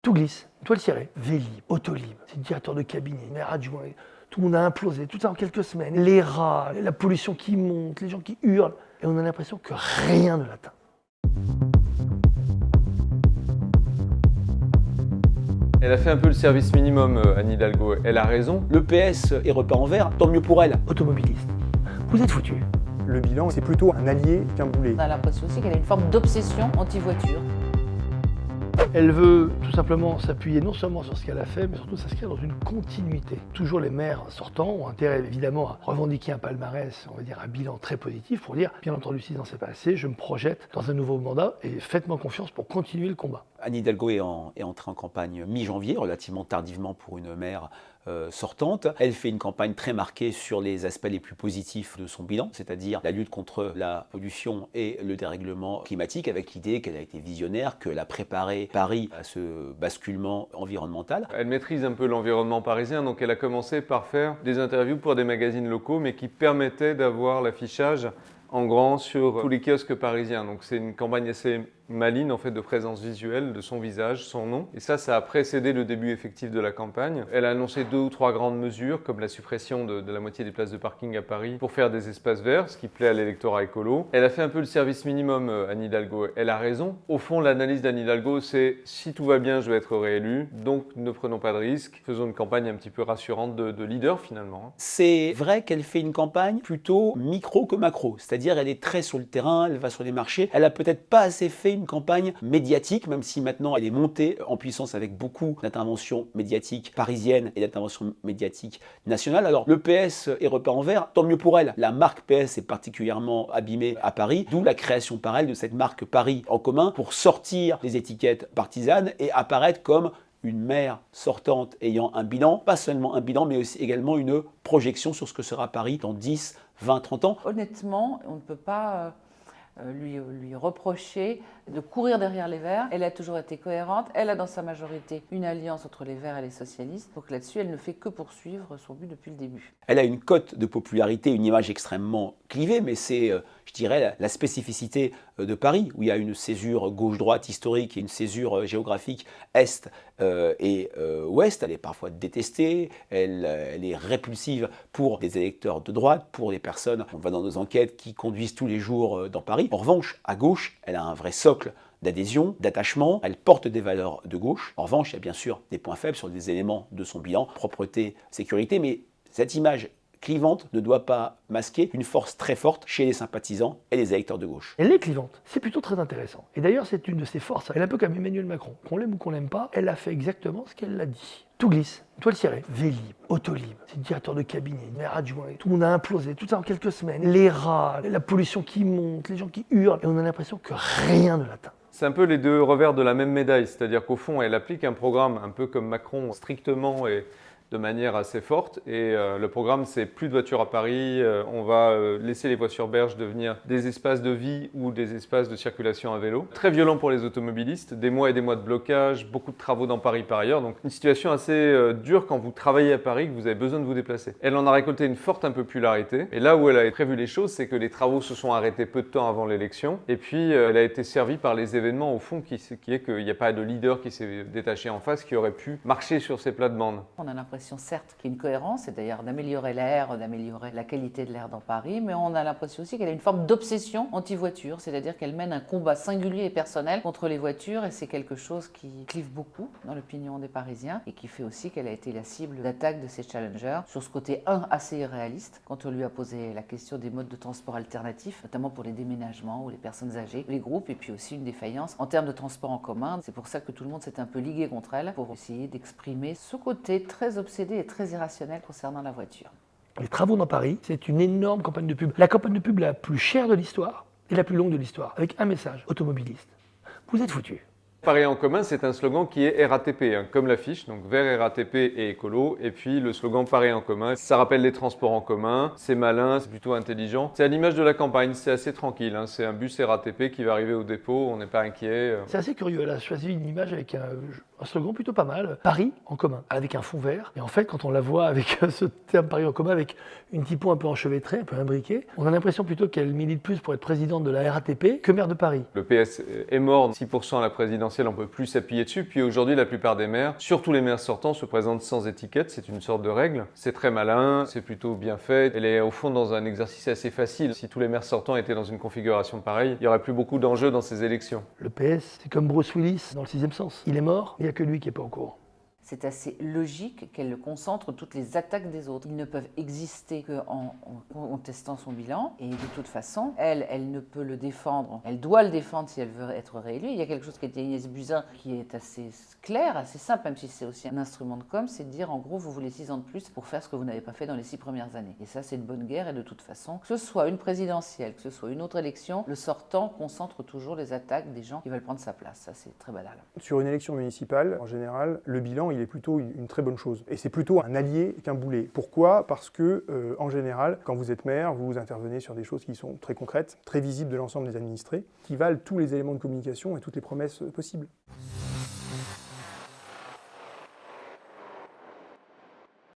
Tout glisse, toile cirée, Vélib, Autolib, c'est directeur de cabinet, maire adjoint, tout le monde a implosé, tout ça en quelques semaines. Les rats, la pollution qui monte, les gens qui hurlent, et on a l'impression que rien ne l'atteint. Elle a fait un peu le service minimum, Anne Hidalgo. Elle a raison. Le PS est repeint en vert, tant mieux pour elle. Automobiliste, vous êtes foutus. Le bilan, c'est plutôt un allié qu'un boulet. On a l'impression aussi qu'elle a une forme d'obsession anti-voiture. Elle veut tout simplement s'appuyer non seulement sur ce qu'elle a fait, mais surtout s'inscrire dans une continuité. Toujours les maires sortants ont intérêt évidemment à revendiquer un palmarès, on va dire un bilan très positif pour dire, bien entendu 6 ans c'est pas assez, je me projette dans un nouveau mandat et faites-moi confiance pour continuer le combat. Anne Hidalgo est entrée en campagne mi-janvier, relativement tardivement pour une maire sortante. Elle fait une campagne très marquée sur les aspects les plus positifs de son bilan, c'est-à-dire la lutte contre la pollution et le dérèglement climatique, avec l'idée qu'elle a été visionnaire, qu'elle a préparé Paris à ce basculement environnemental. Elle maîtrise un peu l'environnement parisien, donc elle a commencé par faire des interviews pour des magazines locaux, mais qui permettaient d'avoir l'affichage en grand sur tous les kiosques parisiens. Donc c'est une campagne assez maligne en fait de présence visuelle de son visage, son nom. Et ça a précédé le début effectif de la campagne. Elle a annoncé 2 ou 3 grandes mesures, comme la suppression de la moitié des places de parking à Paris pour faire des espaces verts, ce qui plaît à l'électorat écolo. Elle a fait un peu le service minimum, Anne Hidalgo. Elle a raison. Au fond, l'analyse d'Anne Hidalgo, c'est si tout va bien, je vais être réélue, donc ne prenons pas de risques. Faisons une campagne un petit peu rassurante de leader finalement. C'est vrai qu'elle fait une campagne plutôt micro que macro, c'est-à-dire elle est très sur le terrain, elle va sur les marchés. Elle a peut-être pas assez fait une campagne médiatique, même si maintenant elle est montée en puissance avec beaucoup d'interventions médiatiques parisiennes et d'interventions médiatiques nationales. Alors le PS est repeint en vert, tant mieux pour elle. La marque PS est particulièrement abîmée à Paris, d'où la création par elle de cette marque Paris en commun pour sortir des étiquettes partisanes et apparaître comme une maire sortante ayant un bilan, pas seulement un bilan, mais aussi également une projection sur ce que sera Paris dans 10, 20, 30 ans. Honnêtement, on ne peut pas lui reprocher de courir derrière les Verts. Elle a toujours été cohérente. Elle a dans sa majorité une alliance entre les Verts et les socialistes. Donc là-dessus, elle ne fait que poursuivre son but depuis le début. Elle a une cote de popularité, une image extrêmement clivée, mais c'est, je dirais, la spécificité de Paris, où il y a une césure gauche-droite historique et une césure géographique est et ouest. Elle est parfois détestée, elle est répulsive pour des électeurs de droite, pour des personnes, on va dans nos enquêtes, qui conduisent tous les jours dans Paris. En revanche, à gauche, elle a un vrai socle d'adhésion, d'attachement, elle porte des valeurs de gauche. En revanche, il y a bien sûr des points faibles sur des éléments de son bilan, propreté, sécurité, mais cette image clivante ne doit pas masquer une force très forte chez les sympathisants et les électeurs de gauche. Elle est clivante, c'est plutôt très intéressant. Et d'ailleurs, c'est une de ses forces. Elle est un peu comme Emmanuel Macron. Qu'on l'aime ou qu'on l'aime pas, elle a fait exactement ce qu'elle a dit. Tout glisse, toile cirée, Vélib, Autolib, c'est directeur de cabinet, maire adjoint, tout le monde a implosé, tout ça en quelques semaines. Les rats, la pollution qui monte, les gens qui hurlent, et on a l'impression que rien ne l'atteint. C'est un peu les deux revers de la même médaille, c'est-à-dire qu'au fond, elle applique un programme un peu comme Macron, strictement et de manière assez forte. Et le programme, c'est plus de voitures à Paris, on va laisser les voies sur berge devenir des espaces de vie ou des espaces de circulation à vélo. Très violent pour les automobilistes, des mois et des mois de blocage, beaucoup de travaux dans Paris par ailleurs. Donc une situation assez dure quand vous travaillez à Paris, que vous avez besoin de vous déplacer. Elle en a récolté une forte impopularité. Et là où elle a prévu les choses, c'est que les travaux se sont arrêtés peu de temps avant l'élection. Et puis elle a été servie par les événements au fond, qui est qu'il n'y a pas de leader qui s'est détaché en face, qui aurait pu marcher sur ces plates-bandes. On a l'impression certes qu'il y a une cohérence, c'est-à-dire d'améliorer l'air, d'améliorer la qualité de l'air dans Paris, mais on a l'impression aussi qu'elle a une forme d'obsession anti-voiture, c'est-à-dire qu'elle mène un combat singulier et personnel contre les voitures, et c'est quelque chose qui clive beaucoup dans l'opinion des Parisiens, et qui fait aussi qu'elle a été la cible d'attaque de ces challengers, sur ce côté assez irréaliste, quand on lui a posé la question des modes de transport alternatifs, notamment pour les déménagements ou les personnes âgées, les groupes, et puis aussi une défaillance en termes de transport en commun. C'est pour ça que tout le monde s'est un peu ligué contre elle, pour essayer d'exprimer ce côté très obsédé et très irrationnel concernant la voiture. Les travaux dans Paris, c'est une énorme campagne de pub. La campagne de pub la plus chère de l'histoire et la plus longue de l'histoire, avec un message, automobiliste. Vous êtes foutus. Paris en commun, c'est un slogan qui est RATP, comme l'affiche, donc vert, RATP et écolo. Et puis le slogan Paris en commun, ça rappelle les transports en commun, c'est malin, c'est plutôt intelligent. C'est à l'image de la campagne, c'est assez tranquille, c'est un bus RATP qui va arriver au dépôt, on n'est pas inquiet. C'est assez curieux, elle a choisi une image avec un slogan plutôt pas mal, Paris en commun, avec un fond vert. Et en fait, quand on la voit avec ce terme Paris en commun, avec une typo un peu enchevêtrée, un peu imbriquée, on a l'impression plutôt qu'elle milite plus pour être présidente de la RATP que maire de Paris. Le PS est mort 6% à la présidentielle présidentielle, on ne peut plus s'appuyer dessus. Puis aujourd'hui, la plupart des maires, surtout les maires sortants, se présentent sans étiquette. C'est une sorte de règle. C'est très malin, c'est plutôt bien fait. Elle est au fond dans un exercice assez facile. Si tous les maires sortants étaient dans une configuration pareille, il n'y aurait plus beaucoup d'enjeux dans ces élections. Le PS, c'est comme Bruce Willis dans Le Sixième Sens. Il est mort, il n'y a que lui qui n'est pas au courant. C'est assez logique qu'elle concentre toutes les attaques des autres. Ils ne peuvent exister qu'en contestant son bilan. Et de toute façon, elle ne peut le défendre. Elle doit le défendre si elle veut être réélue. Il y a quelque chose qui a été Agnès Buzyn qui est assez clair, assez simple, même si c'est aussi un instrument de com', c'est de dire en gros, vous voulez 6 ans de plus pour faire ce que vous n'avez pas fait dans les 6 premières années. Et ça, c'est de bonne guerre. Et de toute façon, que ce soit une présidentielle, que ce soit une autre élection, le sortant concentre toujours les attaques des gens qui veulent prendre sa place. Ça, c'est très banal. Sur une élection municipale, en général, le bilan, il est plutôt une très bonne chose. Et c'est plutôt un allié qu'un boulet. Pourquoi ? Parce que, en général, quand vous êtes maire, vous intervenez sur des choses qui sont très concrètes, très visibles de l'ensemble des administrés, qui valent tous les éléments de communication et toutes les promesses possibles.